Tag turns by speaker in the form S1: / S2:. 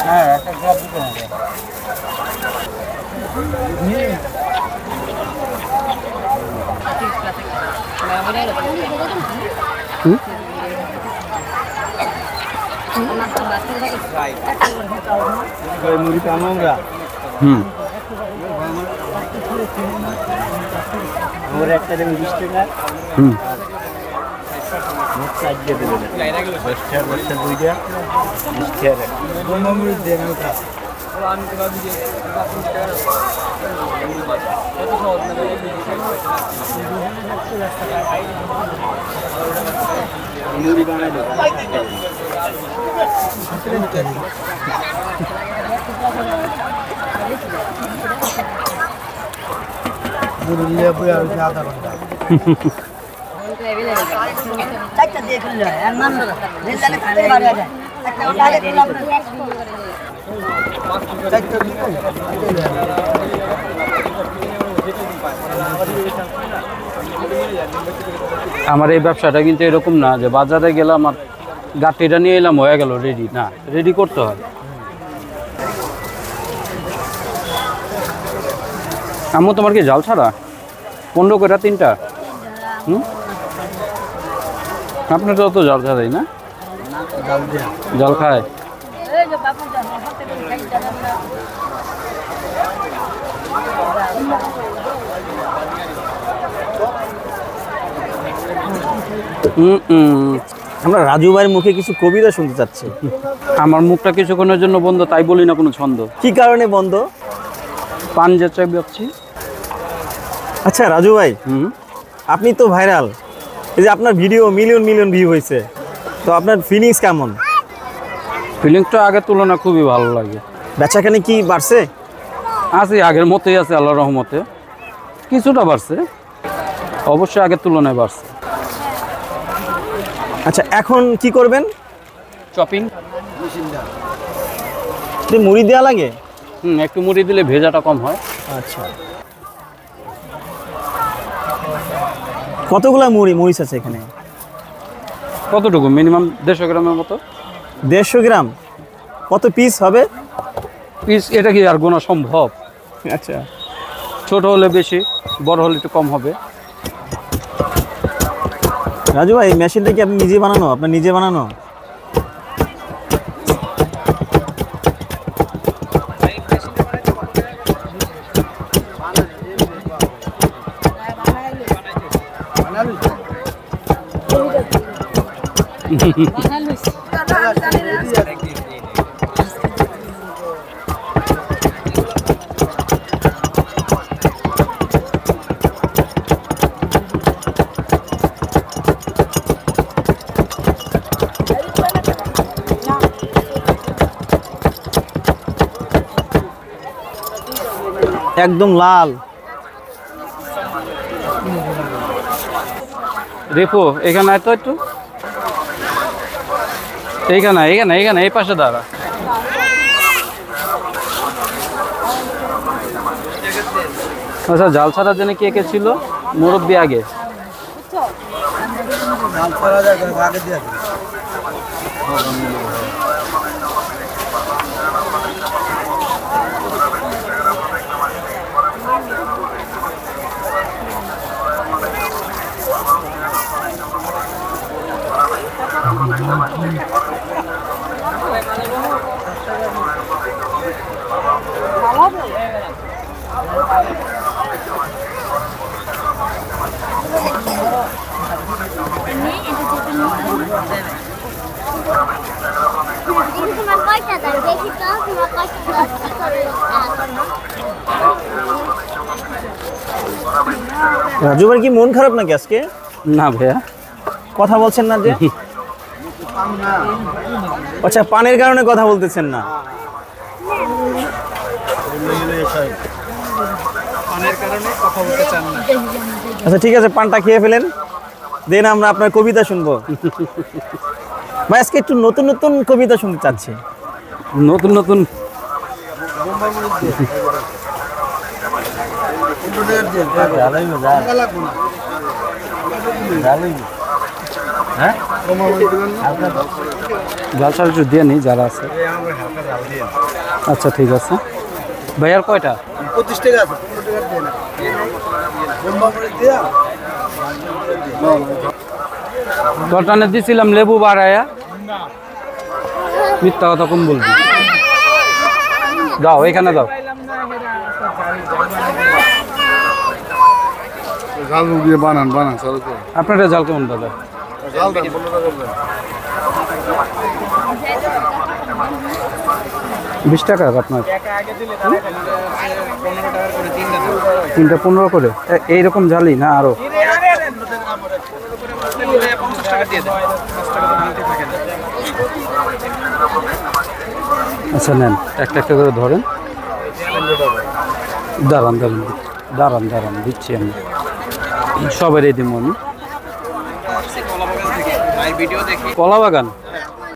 S1: হ্যাঁ একটা গ্লাস দিতে হবে। মুড়ি পাবো আমরা। আমার একটা দেবেন 20 টাকা। মোট 4 দিয়ে দেবেন। 10 টাকা 2টা 20 টাকা। বোমা মুড়ি দেন ওটা। আমি তো ভাবি যে 5 টাকা। কত সহজ না মুড়ি বানাই দেব। মুড়ি নিয়ে বই আর আধা ঘন্টা। চারটা দিয়ে খুললে আর মান রেলদানে খাতে মারা যায়। একটা ওটাকে দিলাম না। চারটা দিলে
S2: আমার এই ব্যবসাটা কিন্তু এরকম না যে বাজারে গেলাম আর গাটিটা নিয়ে এলাম হয়ে গেল রেডি, না, রেডি করতে হয়। আম্মু তোমার কি জাল ছাড়া 15 করে 3টা? আপনার তো অত জাল ছাড়াই না, জাল খায়।
S1: আমরা রাজু ভাইয়ের মুখে কিছু কবিতা শুনতে চাচ্ছি।
S2: আমার মুখটা কিছুক্ষণের জন্য বন্ধ, তাই বলি না কোনো ছন্দ।
S1: কি কারণে বন্ধ?
S2: পান যে চাই যাচ্ছি।
S1: আচ্ছা রাজু ভাই, আপনি তো ভাইরাল, এই যে আপনার ভিডিও মিলিয়ন মিলিয়ন ভিউ হয়েছে, তো আপনার ফিলিংস কেমন?
S2: ফিলিংসটা আগের তুলনা খুবই ভালো লাগে।
S1: বেচাকেনা কি বাড়ছে?
S2: আছে, আগের মতোই আছে আল্লাহর রহমতে, কিছুটা বাড়ছে, অবশ্যই আগের তুলনায় বাড়ছে।
S1: আচ্ছা এখন কি করবেন?
S2: চপিং।
S1: মুড়ি দেওয়া লাগে?
S2: একটু মুড়ি দিলে ভেজাটা কম হয়।
S1: আচ্ছা, কতগুলা মরিচ আছে এখানে?
S2: কতটুকু? মিনিমাম 150 গ্রামের মতো।
S1: 150 গ্রাম? কত পিস হবে?
S2: পিস এটা কি আর গোনা সম্ভব?
S1: আচ্ছা,
S2: ছোট হলে বেশি, বড় হলে একটু কম হবে।
S1: রাজু ভাই, মেশিনটা কি আপনি নিজে বানানো? আপনার নিজে বানানো? একদম লাল।
S2: রেপো এখানে আয় তো একটু, এইখানে এইখানে এইখানে এই পাশে দাঁড়া। আচ্ছা, জাল ছাড়ার জন্য কে কে ছিল? মুরব্বি আগে।
S1: জাল ছাড়া যায় আগে দিয়ে দিন। রাজু ভাই কি মন খারাপ নাকি আজকে?
S2: না ভাইয়া,
S1: কথা বলছেন না যে? আচ্ছা, পানের কারণে কথা বলতেছেন না? আচ্ছা ঠিক আছে, পানটা খেয়ে ফেলেন, দেন আমরা আপনার কবিতা শুনবো। ভাই আজকে একটু নতুন নতুন কবিতা শুনতে চাচ্ছি।
S2: নতুন নতুন
S1: হ্যাঁ
S2: জাল ছাড়া একটু দিয়ে নিই যারা আছে। আচ্ছা ঠিক আছে ভাইয়ার কয়টা?
S1: 25 টাকা আছে, 15 টাকা দিয়ে না। বোম্বা করে দিয়া
S2: দরটানে দিছিলাম লেবু বাড়ায়া, মিথ্যা কথা কম বলবি। দাও এখানে দাও।
S1: জাল দিয়ে বানান চালু করে।
S2: আপনারা জাল কেমন দাদা?
S1: জাল দেন 15 টাকা দেন।
S2: 20 টাকা আপনার?
S1: আগে দিলে তাহলে 15 টাকা করে
S2: তিনটা 15 করে। এইরকম জালি না আরো?
S1: 50 টাকা দিয়ে দেন। 5 টাকা তো ভাঙতে থাকে না।
S2: আচ্ছা নেন, একটা একটা করে ধরেন। দাঁড়ান দাঁড়ান দাঁড়ান দাঁড়ান দিচ্ছি আমি, সবারই দিব আমি।
S1: কলা বাগান থেকে ভাই ভিডিও দেখি।
S2: কলা বাগান